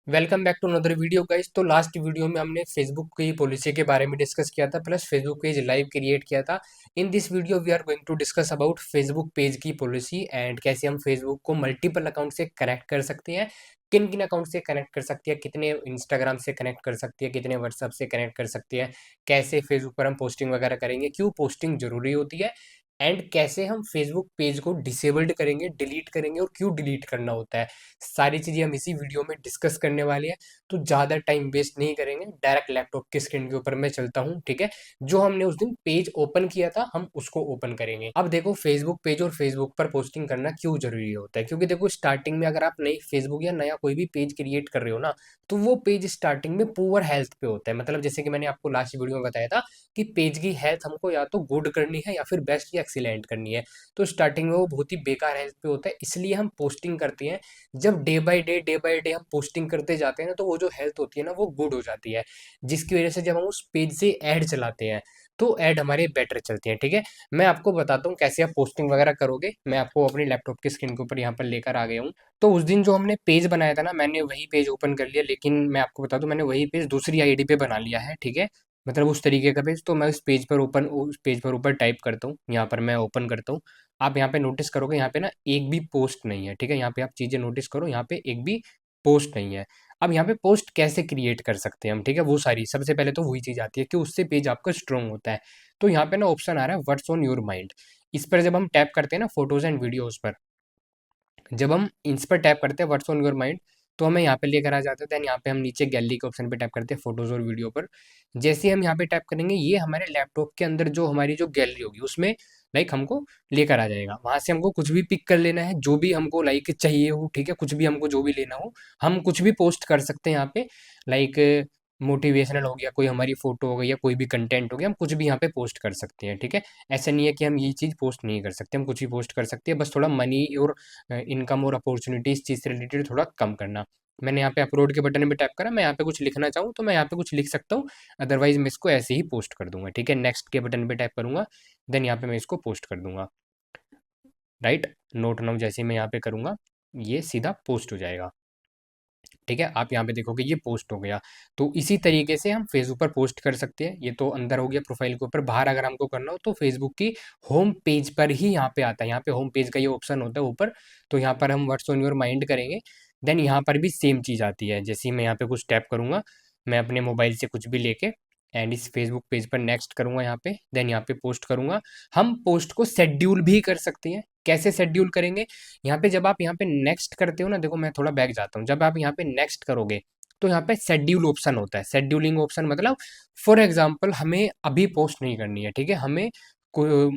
Welcome back to another video guys. तो last video में हमने फेसबुक की पॉलिसी के बारे में डिस्कस किया था, plus Facebook page live create किया था। In this video we are going to discuss about Facebook page की पॉलिसी एंड कैसे हम फेसबुक को मल्टीपल अकाउंट से कनेक्ट कर सकते हैं, किन किन अकाउंट से कनेक्ट कर सकते हैं, कितने इंस्टाग्राम से कनेक्ट कर सकते हैं, कितने व्हाट्सअप से कनेक्ट कर सकते हैं, कैसे फेसबुक पर हम पोस्टिंग वगैरह करेंगे, क्यों पोस्टिंग जरूरी होती है, एंड कैसे हम फेसबुक पेज को डिसेबल्ड करेंगे, डिलीट करेंगे और क्यों डिलीट करना होता है। सारी चीजें हम इसी वीडियो में डिस्कस करने वाले हैं। तो ज़्यादा टाइम वेस्ट नहीं करेंगे, डायरेक्ट लैपटॉप की स्क्रीन के ऊपर मैं चलता हूँ। ठीक है, जो हमने उस दिन पेज ओपन किया था हम उसको ओपन करेंगे। अब देखो, फेसबुक पेज और फेसबुक पर पोस्टिंग करना क्यों जरूरी होता है, क्योंकि देखो स्टार्टिंग में अगर आप नई फेसबुक या नया कोई भी पेज क्रिएट कर रहे हो ना, तो वो पेज स्टार्टिंग में पुअर हेल्थ पे होता है। मतलब जैसे कि मैंने आपको लास्ट वीडियो में बताया था कि पेज की हेल्थ हमको या तो गुड करनी है या फिर बेस्ट या एक्सीलेंट करनी है। तो स्टार्टिंग में वो बहुत ही बेकार हेल्थ पे होता है, इसलिए हम पोस्टिंग करते हैं। जब डे बाय डे हम पोस्टिंग करते जाते हैं ना, तो वो जो हेल्थ होती है ना वो गुड हो जाती है, जिसकी वजह से जब हम उस पेज से ऐड चलाते हैं तो ऐड हमारे बेटर चलते हैं। ठीक है, मैं आपको बताता हूँ कैसे आप पोस्टिंग वगैरह करोगे। मैं आपको अपनी लैपटॉप की स्क्रीन के ऊपर यहाँ पर लेकर आ गया हूँ। तो उस दिन जो हमने पेज बनाया था ना, मैंने वही पेज ओपन कर लिया, लेकिन मैं आपको बता दूं मैंने वही पेज दूसरी आईडी पे बना लिया है। ठीक है, मतलब उस तरीके का पेज। तो मैं उस पेज पर ऊपर टाइप करता हूँ, यहाँ पर मैं ओपन करता हूँ। आप यहाँ पे नोटिस करोगे, यहाँ पे ना एक भी पोस्ट नहीं है। ठीक है, यहाँ पे आप चीजें नोटिस करो, यहाँ पे एक भी पोस्ट नहीं है। अब यहाँ पे पोस्ट कैसे क्रिएट कर सकते हैं हम, ठीक है, वो सारी सबसे पहले तो वही चीज आती है कि उससे पेज आपका स्ट्रॉन्ग होता है। तो यहाँ पे ना ऑप्शन आ रहा है व्हाट्स ऑन योर माइंड। इस पर जब हम टैप करते हैं ना, फोटोज एंड वीडियोज पर, जब हम इस पर टैप करते हैं व्हाट्स ऑन योर माइंड, तो हमें यहाँ पे लेकर आ जाता है। देन यहाँ पे हम नीचे गैलरी के ऑप्शन पे टैप करते हैं, फोटोज और वीडियो पर। जैसे ही हम यहाँ पे टैप करेंगे, ये हमारे लैपटॉप के अंदर जो हमारी जो गैलरी होगी उसमें लाइक हमको लेकर आ जाएगा। वहां से हमको कुछ भी पिक कर लेना है, जो भी हमको लाइक चाहिए हो। ठीक है, कुछ भी हमको जो भी लेना हो, हम कुछ भी पोस्ट कर सकते हैं यहाँ पे। लाइक मोटिवेशनल हो गया, कोई हमारी फोटो हो गई, या कोई भी कंटेंट हो गया, हम कुछ भी यहाँ पे पोस्ट कर सकते हैं। ठीक है, ऐसा नहीं है कि हम ये चीज़ पोस्ट नहीं कर सकते, हम कुछ भी पोस्ट कर सकते हैं। बस थोड़ा मनी और इनकम और अपॉर्चुनिटी इस चीज़ से रिलेटेड थोड़ा कम करना। मैंने यहाँ पे अपलोड के बटन पे टैप करा, मैं यहाँ पे कुछ लिखना चाहूँ तो मैं यहाँ पे कुछ लिख सकता हूँ, अदरवाइज मैं इसको ऐसे ही पोस्ट कर दूंगा। ठीक है, नेक्स्ट के बटन पे टैप करूंगा, देन यहाँ पे मैं इसको पोस्ट कर दूंगा। राइट, नोट नाउ जैसे मैं यहाँ पे करूंगा, ये सीधा पोस्ट हो जाएगा। ठीक है, आप यहाँ पे देखोगे ये पोस्ट हो गया। तो इसी तरीके से हम फेसबुक पर पोस्ट कर सकते हैं। ये तो अंदर हो गया प्रोफाइल के ऊपर। बाहर अगर हमको करना हो तो फेसबुक की होम पेज पर ही यहाँ पे आता है, यहाँ पे होम पेज का ये ऑप्शन होता है ऊपर। तो यहाँ पर हम व्हाट्स ऑन योर माइंड करेंगे, देन यहाँ पर भी सेम चीज़ आती है। जैसे ही मैं यहाँ पे कुछ टैप करूंगा, मैं अपने मोबाइल से कुछ भी लेके एंड इस फेसबुक पेज पर नेक्स्ट करूंगा यहाँ पे, देन यहाँ पे पोस्ट करूंगा। हम पोस्ट को शेड्यूल भी कर सकते हैं। कैसे शेड्यूल करेंगे, यहाँ पे जब आप यहाँ पे नेक्स्ट करते हो ना, देखो मैं थोड़ा बैक जाता हूँ, जब आप यहाँ पे नेक्स्ट करोगे तो यहाँ पे शेड्यूल ऑप्शन होता है। शेड्यूलिंग ऑप्शन मतलब फॉर एग्जांपल हमें अभी पोस्ट नहीं करनी है। ठीक है, हमें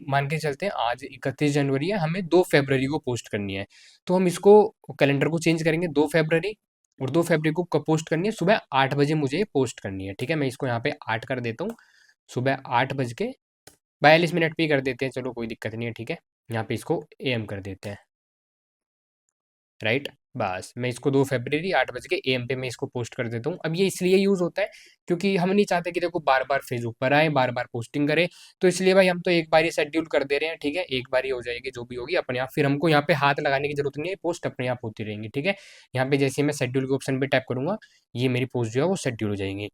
मान के चलते हैं आज 31 जनवरी है, हमें 2 फरवरी को पोस्ट करनी है। तो हम इसको कैलेंडर को चेंज करेंगे, 2 फरवरी, और 2 फरवरी को कब पोस्ट करनी है, सुबह 8 बजे मुझे पोस्ट करनी है। ठीक है, मैं इसको यहाँ पे 8 कर देता हूँ, सुबह 8 बज के 42 मिनट पे ही कर देते हैं, चलो कोई दिक्कत नहीं है। ठीक है, यहाँ पे इसको AM कर देते हैं। राइट, बस मैं इसको 2 फरवरी 8 बज के AM पे मैं इसको पोस्ट कर देता हूँ। अब ये इसलिए यूज़ होता है क्योंकि हम नहीं चाहते कि देखो बार बार फेसबुक पर आए, बार बार पोस्टिंग करें। तो इसलिए भाई हम तो एक बार ही शेड्यूल कर दे रहे हैं। ठीक है, एक बार ही हो जाएगी, जो भी होगी अपने आप, फिर हमको यहाँ पे हाथ लगाने की जरूरत नहीं है, पोस्ट अपने आप होती रहेंगी। ठीक है, यहाँ पे जैसे ही मैं शेड्यूल के ऑप्शन पे टैप करूंगा, ये मेरी पोस्ट जो है वो शेड्यूल हो जाएंगी।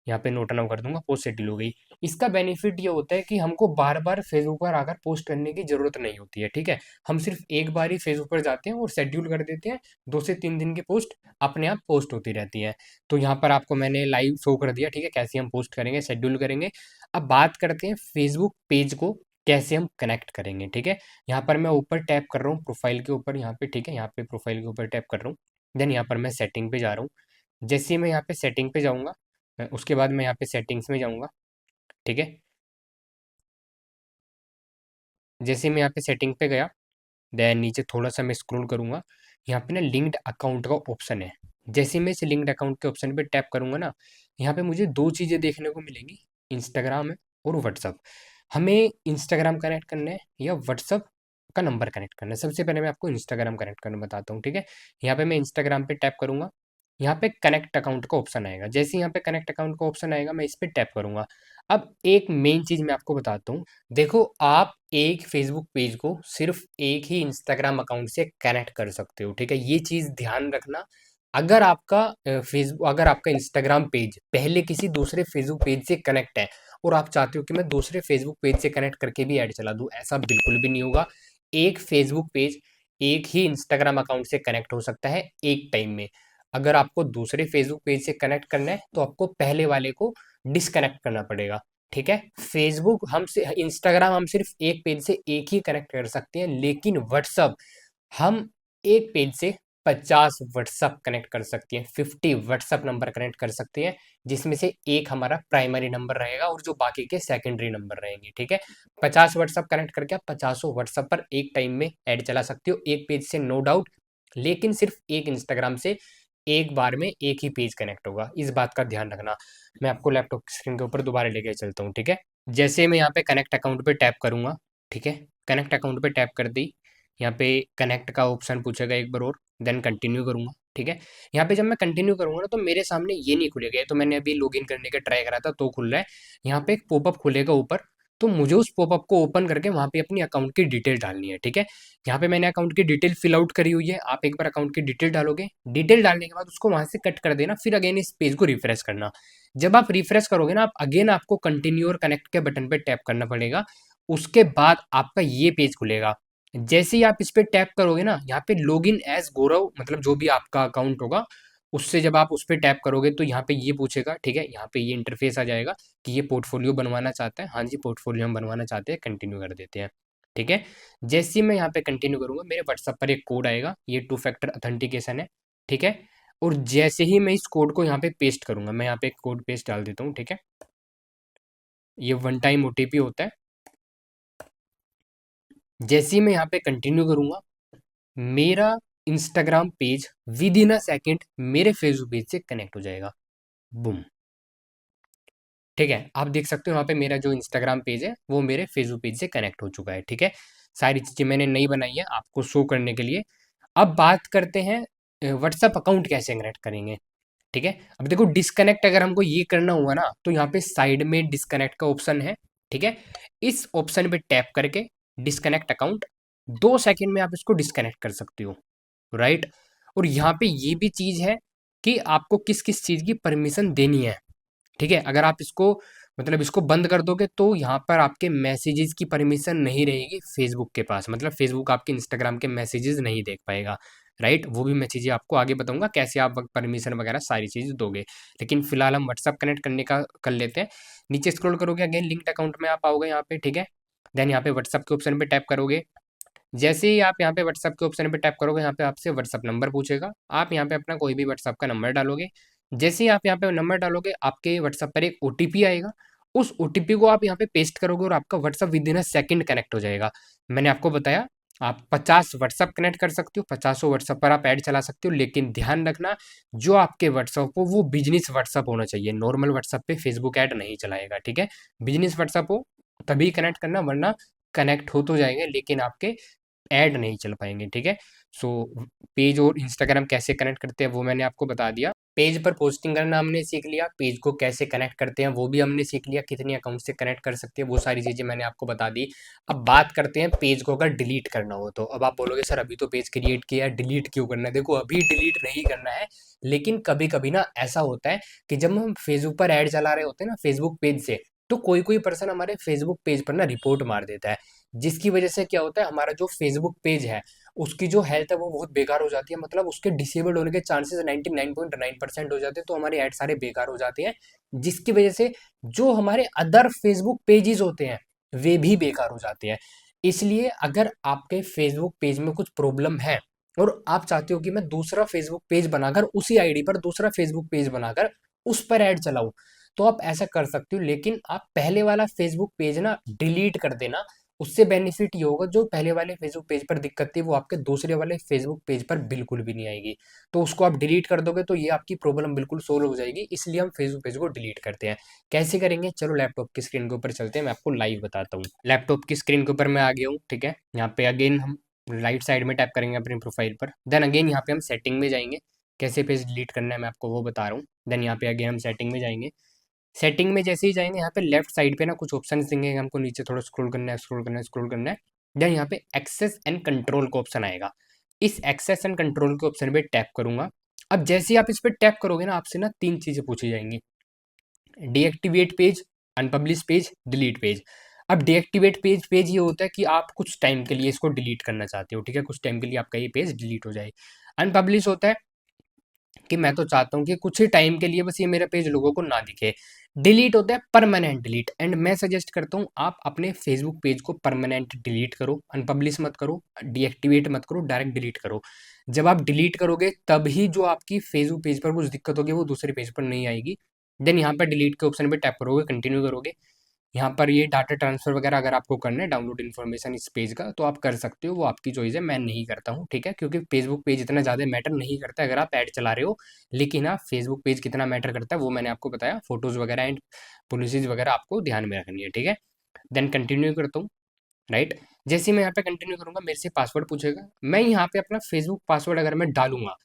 यहाँ पे नोट डाउन कर दूंगा, पोस्ट सेटल हो गई। इसका बेनिफिट ये होता है कि हमको बार बार फेसबुक पर आकर पोस्ट करने की जरूरत नहीं होती है। ठीक है, हम सिर्फ एक बार ही फेसबुक पर जाते हैं और शेड्यूल कर देते हैं, 2 से 3 दिन की पोस्ट अपने आप पोस्ट होती रहती है। तो यहाँ पर आपको मैंने लाइव शो कर दिया। ठीक है, कैसे हम पोस्ट करेंगे, शेड्यूल करेंगे। अब बात करते हैं फेसबुक पेज को कैसे हम कनेक्ट करेंगे। ठीक है, यहाँ पर मैं ऊपर टैप कर रहा हूँ प्रोफाइल के ऊपर, यहाँ पे। ठीक है, यहाँ पे प्रोफाइल के ऊपर टैप कर रहा हूँ, देन यहाँ पर मैं सेटिंग पे जा रहा हूँ। जैसे ही मैं यहाँ पे सेटिंग पे जाऊँगा, उसके बाद मैं यहाँ पे सेटिंग्स में जाऊँगा। ठीक है, जैसे मैं यहाँ पे सेटिंग पे गया, देन नीचे थोड़ा सा मैं स्क्रॉल करूँगा, यहाँ पे ना लिंक्ड अकाउंट का ऑप्शन है। जैसे मैं इस लिंक्ड अकाउंट के ऑप्शन पे टैप करूँगा ना, यहाँ पे मुझे दो चीज़ें देखने को मिलेंगी, इंस्टाग्राम है और व्हाट्सअप। हमें इंस्टाग्राम कनेक्ट करना है या व्हाट्सअप का नंबर कनेक्ट करना है। सबसे पहले मैं आपको इंस्टाग्राम कनेक्ट करना बताता हूँ। ठीक है, यहाँ पे मैं इंस्टाग्राम पे टैप करूँगा, यहाँ पे कनेक्ट अकाउंट का ऑप्शन आएगा। जैसे ही यहाँ पे कनेक्ट अकाउंट का ऑप्शन आएगा, मैं इस पे टैप करूँगा। अब एक मेन चीज़ मैं आपको बताता हूँ। देखो, आप एक फेसबुक पेज को सिर्फ एक ही इंस्टाग्राम अकाउंट से कनेक्ट कर सकते हो। ठीक है, ये चीज़ ध्यान रखना। अगर आपका फेसबुक अगर आपका इंस्टाग्राम पेज पहले किसी दूसरे फेसबुक पेज से कनेक्ट है और आप चाहते हो कि मैं दूसरे फेसबुक पेज से कनेक्ट करके भी ऐड चला दूं, ऐसा बिल्कुल भी नहीं होगा। एक फेसबुक पेज एक ही इंस्टाग्राम अकाउंट से कनेक्ट हो सकता है एक टाइम में। अगर आपको दूसरे फेसबुक पेज से कनेक्ट करना है तो आपको पहले वाले को डिसकनेक्ट करना पड़ेगा। ठीक है, फेसबुक हम से इंस्टाग्राम हम सिर्फ एक पेज से एक ही कनेक्ट कर सकते हैं, लेकिन व्हाट्सअप हम एक पेज से 50 व्हाट्सअप कनेक्ट कर सकते हैं, 50 व्हाट्सअप नंबर कनेक्ट कर सकते हैं, जिसमें से एक हमारा प्राइमरी नंबर रहेगा और जो बाकी के सेकेंडरी नंबर रहेंगे। ठीक है, 50 व्हाट्सअप कनेक्ट करके आप 50 व्हाट्सअप पर एक टाइम में ऐड चला सकते हो, एक पेज से, नो डाउट। लेकिन सिर्फ एक इंस्टाग्राम से एक बार में एक ही पेज कनेक्ट होगा, इस बात का ध्यान रखना। मैं आपको लैपटॉप की स्क्रीन के ऊपर दोबारा लेके चलता हूँ। ठीक है, जैसे मैं यहाँ पे कनेक्ट अकाउंट पे टैप करूंगा, ठीक है, कनेक्ट अकाउंट पे टैप कर दी, यहाँ पे कनेक्ट का ऑप्शन पूछेगा एक बार और, देन कंटिन्यू करूंगा। ठीक है, यहाँ पे जब मैं कंटिन्यू करूंगा ना तो मेरे सामने ये नहीं खुलेगा, तो मैंने अभी लॉगिन करने का ट्राई करा था तो खुल रहा है। यहाँ पे एक पॉपअप खुलेगा ऊपर, तो मुझे उस पॉपअप को ओपन करके वहाँ पे अपनी अकाउंट की डिटेल डालनी है। ठीक है, यहाँ पे मैंने अकाउंट की डिटेल फिल आउट करी हुई है, आप एक बार अकाउंट की डिटेल डालोगे, डिटेल डालने के बाद उसको वहां से कट कर देना, फिर अगेन इस पेज को रिफ्रेश करना। जब आप रिफ्रेश करोगे ना, आप अगेन आपको कंटिन्यू और कनेक्ट के बटन पे टैप करना पड़ेगा, उसके बाद आपका ये पेज खुलेगा। जैसे ही आप इस पे टैप करोगे ना, यहाँ पे लॉग इन एज गौरव, मतलब जो भी आपका अकाउंट होगा उससे जब आप उस पे टैप करोगे तो यहाँ पे ये पूछेगा। ठीक है, यहाँ पे ये इंटरफेस आ जाएगा कि ये पोर्टफोलियो बनवाना चाहता है, हाँ जी पोर्टफोलियो हम बनवाना चाहते हैं, कंटिन्यू कर देते हैं। ठीक है, जैसे ही मैं यहाँ पे कंटिन्यू करूंगा मेरे व्हाट्सएप पर एक कोड आएगा, ये टू फैक्टर अथेंटिकेशन है। ठीक है, और जैसे ही मैं इस कोड को यहाँ पे पेस्ट करूंगा, मैं यहाँ पे एक कोड पेस्ट डाल देता हूँ। ठीक है, ये वन टाइम ओटीपी होता है। जैसे ही मैं यहाँ पे कंटिन्यू करूंगा, मेरा Instagram page with in a second मेरे फेसबुक पेज से कनेक्ट हो जाएगा। बूम। ठीक है, आप देख सकते हो यहाँ पे मेरा जो इंस्टाग्राम पेज है वो मेरे फेसबुक पेज से कनेक्ट हो चुका है। ठीक है, सारी चीजें मैंने नई बनाई है आपको शो करने के लिए। अब बात करते हैं व्हाट्सअप अकाउंट कैसे कनेक्ट करेंगे। ठीक है, अब देखो डिस्कनेक्ट अगर हमको ये करना हुआ ना तो यहाँ पे साइड में डिस्कनेक्ट का ऑप्शन है। ठीक है, इस ऑप्शन पे टैप करके डिस्कनेक्ट अकाउंट, 2 सेकंड में आप इसको डिस्कनेक्ट कर सकते हो, राइट। और यहाँ पे ये भी चीज है कि आपको किस किस चीज की परमिशन देनी है। ठीक है, अगर आप इसको मतलब इसको बंद कर दोगे तो यहाँ पर आपके मैसेजेस की परमिशन नहीं रहेगी फेसबुक के पास, मतलब फेसबुक आपके इंस्टाग्राम के मैसेजेस नहीं देख पाएगा, राइट। वो भी मैं चीज़ें आपको आगे बताऊंगा कैसे आप परमिशन वगैरह सारी चीज़ दोगे। लेकिन फिलहाल हम व्हाट्सअप कनेक्ट करने का कर लेते हैं। नीचे स्क्रॉल करोगे अगेन लिंक्ड अकाउंट में आप आओगे यहाँ पे। ठीक है, देन यहाँ पे व्हाट्सअप के ऑप्शन पे टैप करोगे। जैसे ही आप यहाँ पे व्हाट्सअप के ऑप्शन पे टैप करोगे, यहाँ पे आपसे व्हाट्सअप नंबर पूछेगा, आप यहाँ पे अपना कोई भी व्हाट्सअप का नंबर डालोगे। जैसे ही आप यहाँ पे नंबर डालोगे आपके व्हाट्सअप पर एक ओटीपी आएगा, उस ओटीपी को आप यहाँ पे पेस्ट करोगे और आपका WhatsApp within a second connect हो जाएगा। मैंने आपको बताया आप 50 व्हाट्सअप कनेक्ट कर सकते हो, 50 व्हाट्सअप पर आप ऐड चला सकते हो, लेकिन ध्यान रखना जो आपके व्हाट्सअप हो वो बिजनेस व्हाट्सअप होना चाहिए, नॉर्मल व्हाट्सअप पे फेसबुक ऐड नहीं चलाएगा। ठीक है, बिजनेस व्हाट्सअप हो तभी कनेक्ट करना, वरना कनेक्ट हो तो जाएंगे लेकिन आपके ऐड नहीं चल पाएंगे। ठीक है, सो पेज और इंस्टाग्राम कैसे कनेक्ट करते हैं वो मैंने आपको बता दिया। पेज पर पोस्टिंग करना हमने सीख लिया, पेज को कैसे कनेक्ट करते हैं वो भी हमने सीख लिया, कितने अकाउंट से कनेक्ट कर सकते हैं वो सारी चीज़ें मैंने आपको बता दी। अब बात करते हैं पेज को अगर डिलीट करना हो तो। अब आप बोलोगे सर अभी तो पेज क्रिएट किया है, डिलीट क्यों करना है। देखो अभी डिलीट नहीं करना है, लेकिन कभी कभी ना ऐसा होता है कि जब हम फेसबुक पर ऐड चला रहे होते हैं ना फेसबुक पेज से, तो कोई कोई पर्सन हमारे फेसबुक पेज पर ना रिपोर्ट मार देता है, जिसकी वजह से क्या होता है हमारा जो फेसबुक पेज है उसकी जो हेल्थ है वो बहुत बेकार हो जाती है, मतलब उसके डिसेबल्ड होने के चांसेस 99.9% हो जाते हैं, तो हमारे ऐड सारे बेकार हो जाते हैं, जिसकी वजह से जो हमारे अदर फेसबुक पेजेस होते हैं वे भी बेकार हो जाते हैं। इसलिए अगर आपके फेसबुक पेज में कुछ प्रॉब्लम है और आप चाहते हो कि मैं दूसरा फेसबुक पेज बनाकर उसी आईडी पर दूसरा फेसबुक पेज बनाकर उस पर ऐड चलाऊं, तो आप ऐसा कर सकते हो, लेकिन आप पहले वाला फेसबुक पेज ना डिलीट कर देना। उससे बेनिफिट ये होगा जो पहले वाले फेसबुक पेज पर दिक्कत थी वो आपके दूसरे वाले फेसबुक पेज पर बिल्कुल भी नहीं आएगी। तो उसको आप डिलीट कर दोगे तो ये आपकी प्रॉब्लम बिल्कुल सोल्व हो जाएगी, इसलिए हम फेसबुक पेज को डिलीट करते हैं। कैसे करेंगे, चलो लैपटॉप की स्क्रीन के ऊपर चलते हैं, मैं आपको लाइव बताता हूँ। लैपटॉप की स्क्रीन के ऊपर मैं आ गया हूँ। ठीक है, यहाँ पे अगेन हम राइट साइड में टैप करेंगे अपनी प्रोफाइल पर, देन अगेन यहाँ पे हम सेटिंग में जाएंगे। कैसे पेज डिलीट करना है मैं आपको वो बता रहा हूँ। देन यहाँ पे अगेन हम सेटिंग में जाएंगे। सेटिंग में जैसे ही जाएंगे यहाँ पे लेफ्ट साइड पे ना कुछ ऑप्शन देंगे, हमको नीचे थोड़ा स्क्रॉल करना है, स्क्रॉल करना है, स्क्रॉल करना है। देन यहाँ पे एक्सेस एंड कंट्रोल का ऑप्शन आएगा, इस एक्सेस एंड कंट्रोल के ऑप्शन पे टैप करूंगा अब जैसे ही आप इस पर टैप करोगे ना, आपसे ना 3 चीज़ें पूछी जाएंगी। Deactivate page, unpublish page, delete page. अब डीएक्टिवेट पेज पेज ये होता है कि आप कुछ टाइम के लिए इसको डिलीट करना चाहते हो, ठीक है, कुछ टाइम के लिए आपका ये पेज डिलीट हो जाए। अनपब्लिश होता है कि मैं तो चाहता हूँ कि कुछ ही टाइम के लिए बस ये मेरा पेज लोगों को ना दिखे। डिलीट होता है परमानेंट डिलीट, एंड मैं सजेस्ट करता हूँ आप अपने फेसबुक पेज को परमानेंट डिलीट करो, अनपब्लिश मत करो, डीएक्टिवेट मत करो, डायरेक्ट डिलीट करो। जब आप डिलीट करोगे तभी जो आपकी फेसबुक पेज पर कुछ दिक्कत होगी वो दूसरे पेज पर नहीं आएगी। देन यहाँ पर डिलीट के ऑप्शन पे टैप करोगे, कंटिन्यू करोगे। यहाँ पर ये डाटा ट्रांसफर वगैरह अगर आपको करना है, डाउनलोड इन्फॉर्मेशन इस पेज का, तो आप कर सकते हो, वो आपकी चॉइस है, मैं नहीं करता हूँ, ठीक है, क्योंकि फेसबुक पेज इतना ज़्यादा मैटर नहीं करता है अगर आप ऐड चला रहे हो। लेकिन हाँ, फेसबुक पेज कितना मैटर करता है वो मैंने आपको बताया, फोटोज़ वगैरह एंड पॉलिसीज वगैरह आपको ध्यान में रखनी है, ठीक है। देन कंटिन्यू करता हूँ, राइट। जैसे ही मैं यहाँ पे कंटिन्यू करूंगा मेरे से पासवर्ड पूछेगा, मैं यहाँ पे अपना फेसबुक पासवर्ड अगर मैं डालूंगा,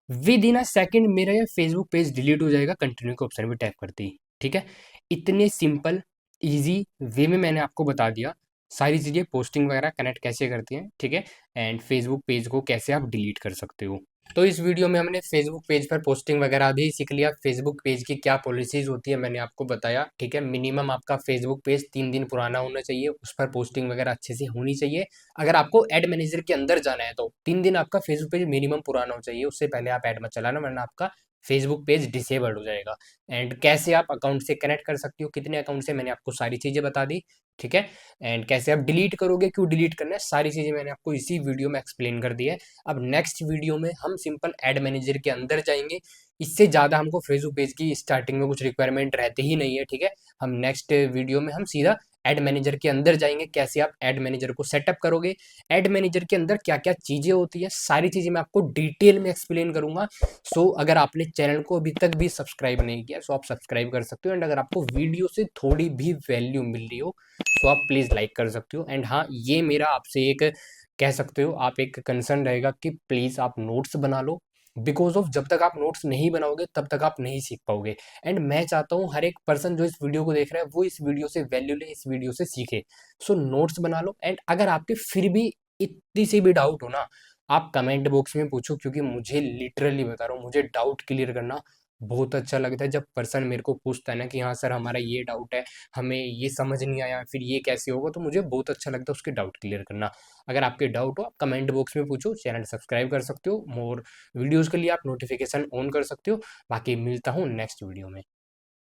विद इन अ सेकेंड मेरा ये फेसबुक पेज डिलीट हो जाएगा कंटिन्यू के ऑप्शन पे टैप करते ही, ठीक है। इतने सिंपल इजी वे में मैंने आपको बता दिया सारी चीज़ें, पोस्टिंग वगैरह कनेक्ट कैसे करती हैं, ठीक है, एंड फेसबुक पेज को कैसे आप डिलीट कर सकते हो। तो इस वीडियो में हमने फेसबुक पेज पर पोस्टिंग वगैरह भी सीख लिया, फेसबुक पेज की क्या पॉलिसीज होती है मैंने आपको बताया, ठीक है। मिनिमम आपका फेसबुक पेज 3 दिन पुराना होना चाहिए, उस पर पोस्टिंग वगैरह अच्छे से होनी चाहिए। अगर आपको एड मैनेजर के अंदर जाना है तो 3 दिन आपका फेसबुक पेज मिनिमम पुराना होना चाहिए, उससे पहले आप ऐड मत चलाना वरना आपका फेसबुक पेज डिसेबल्ड हो जाएगा। एंड कैसे आप अकाउंट से कनेक्ट कर सकते हो, कितने अकाउंट से, मैंने आपको सारी चीज़ें बता दी, ठीक है। एंड कैसे आप डिलीट करोगे, क्यों डिलीट करना है, सारी चीज़ें मैंने आपको इसी वीडियो में एक्सप्लेन कर दी है। अब नेक्स्ट वीडियो में हम सिंपल एड मैनेजर के अंदर जाएंगे, इससे ज़्यादा हमको फेसबुक पेज की स्टार्टिंग में कुछ रिक्वायरमेंट रहते ही नहीं है, ठीक है। हम नेक्स्ट वीडियो में हम सीधा एड मैनेजर के अंदर जाएंगे, कैसे आप एड मैनेजर को सेटअप करोगे, एड मैनेजर के अंदर क्या क्या चीज़ें होती है, सारी चीज़ें मैं आपको डिटेल में एक्सप्लेन करूंगा। सो अगर आपने चैनल को अभी तक भी सब्सक्राइब नहीं किया सो आप सब्सक्राइब कर सकते हो, एंड अगर आपको वीडियो से थोड़ी भी वैल्यू मिल रही हो तो आप प्लीज़ लाइक कर सकते हो। एंड हाँ, ये मेरा आपसे एक कह सकते हो आप एक कंसर्न रहेगा कि प्लीज़ आप नोट्स बना लो, बिकॉज ऑफ जब तक आप नोट्स नहीं बनाओगे तब तक आप नहीं सीख पाओगे। एंड मैं चाहता हूँ हर एक पर्सन जो इस वीडियो को देख रहा है वो इस वीडियो से वैल्यू ले, इस वीडियो से सीखे। सो नोट्स बना लो, एंड अगर आपके फिर भी इतनी सी भी डाउट हो ना, आप कमेंट बॉक्स में पूछो, क्योंकि मुझे लिटरली बता रहा हूँ, मुझे डाउट क्लियर करना बहुत अच्छा लगता है। जब पर्सन मेरे को पूछता है ना कि हाँ सर हमारा ये डाउट है, हमें ये समझ नहीं आया, फिर ये कैसे होगा, तो मुझे बहुत अच्छा लगता है उसके डाउट क्लियर करना। अगर आपके डाउट हो आप कमेंट बॉक्स में पूछो, चैनल सब्सक्राइब कर सकते हो, मोर वीडियोज़ के लिए आप नोटिफिकेशन ऑन कर सकते हो। बाकी मिलता हूँ नेक्स्ट वीडियो में।